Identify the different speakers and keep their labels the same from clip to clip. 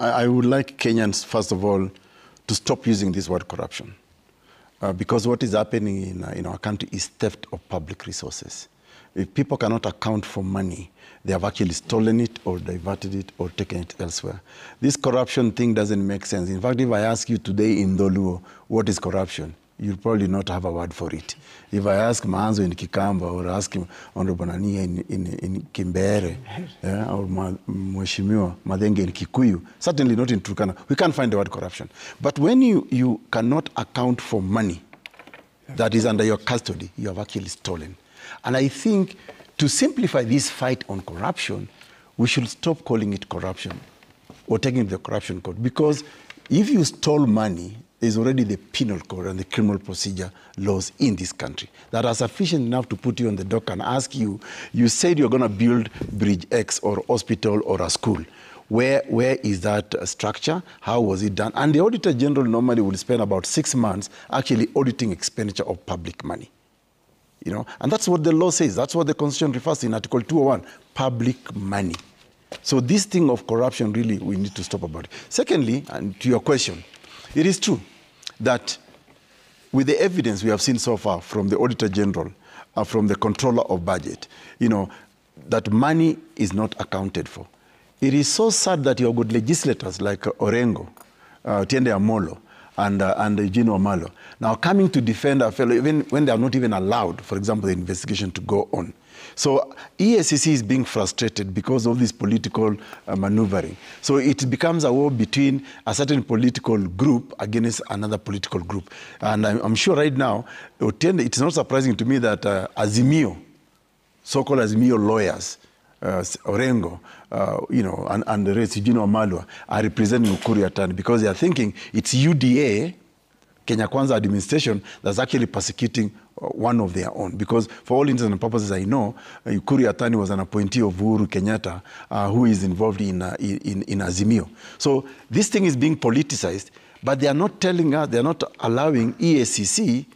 Speaker 1: I would like Kenyans, first of all, to stop using this word corruption. Because what is happening in our country is theft of public resources. If people cannot account for money, they have actually stolen it or diverted it or taken it elsewhere. This corruption thing doesn't make sense. In fact, if I ask you today in Doluo, what is corruption? You'll probably not have a word for it. If I ask Maanzo in Kikamba or ask him Honorable Nania in Kimbere, or Mheshimiwa Madenge in Kikuyu, certainly not in Turkana, we can't find the word corruption. But when you cannot account for money that is under your custody, you have actually stolen. And I think to simplify this fight on corruption, we should stop calling it corruption or taking the corruption code. Because if you stole money, there's already the penal code and the criminal procedure laws in this country that are sufficient enough to put you on the dock and ask you, you said you're going to build Bridge X or hospital or a school. Where is that structure? How was it done? And the Auditor General normally will spend about 6 months actually auditing expenditure of public money. You know, and that's what the law says. That's what the Constitution refers to in Article 201, public money. So this thing of corruption, really, we need to stop about it. Secondly, and to your question, it is true that with the evidence we have seen so far from the Auditor General, from the Controller of Budget, you know, that money is not accounted for. It is so sad that you have got legislators like Orengo, Tiende Amolo, and Eugene Wamalo, now coming to defend our fellow, even when they are not even allowed, for example, the investigation to go on. So EACC is being frustrated because of this political maneuvering. So it becomes a war between a certain political group against another political group. And I'm sure right now, it's not surprising to me that Azimio, so-called Azimio lawyers, Orengo, you know, and the rest, Eugene Wamalwa, are representing Ekuru Atani because they are thinking it's UDA, Kenya Kwanza administration, that's actually persecuting one of their own. Because for all intents and purposes, I know Ekuru Atani was an appointee of Uhuru Kenyatta who is involved in Azimio. So this thing is being politicized, but they are not telling us, they are not allowing EACC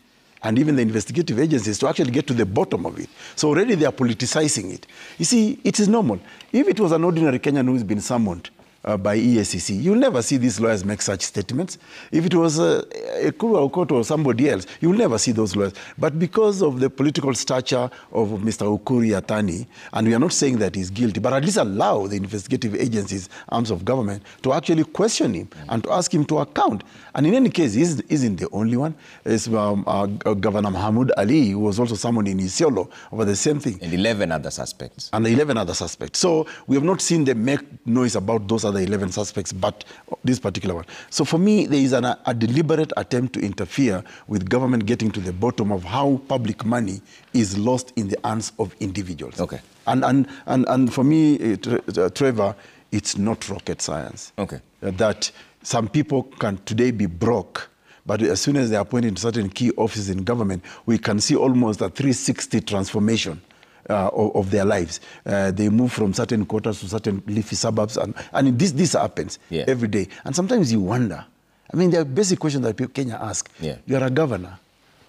Speaker 1: and even the investigative agencies to actually get to the bottom of it. So already they are politicizing it. You see, it is normal. If it was an ordinary Kenyan who has been summoned by EACC, you'll never see these lawyers make such statements. If it was Ekuru Aukot or somebody else, you'll never see those lawyers. But because of the political stature of Mr. Ekuru Atani, and we are not saying that he's guilty, but at least allow the investigative agencies, arms of government, to actually question him and to ask him to account. And in any case, he isn't the only one. It's Governor Mahmoud Ali, who was also summoned in Isiolo over the same thing.
Speaker 2: And 11 other suspects.
Speaker 1: And 11 other suspects. So we have not seen them make noise about those other 11 suspects, but this particular one. So for me, there is a deliberate attempt to interfere with government getting to the bottom of how public money is lost in the hands of individuals.
Speaker 2: Okay.
Speaker 1: And for me, Trevor, it's not rocket science.
Speaker 2: Okay.
Speaker 1: That some people can today be broke, but as soon as they are appointed to certain key offices in government, we can see almost a 360 transformation of their lives. They move from certain quarters to certain leafy suburbs, and this happens every day. And sometimes you wonder. I mean, there are basic questions that people Kenya ask. You are a governor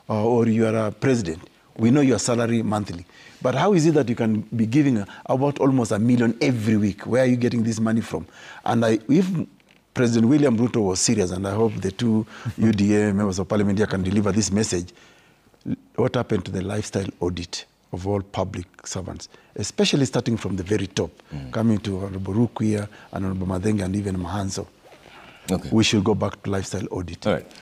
Speaker 1: or you are a president. We know your salary monthly. But how is it that you can be giving about almost $1 million every week? Where are you getting this money from? And if President William Ruto was serious, and I hope the two UDA members of parliament here can deliver this message, what happened to the lifestyle audit of all public servants, especially starting from the very top, coming to Honorable Rukwia and Honorable Madenge and even Mahanzo?
Speaker 2: Okay.
Speaker 1: We should go back to lifestyle audit.
Speaker 2: All right.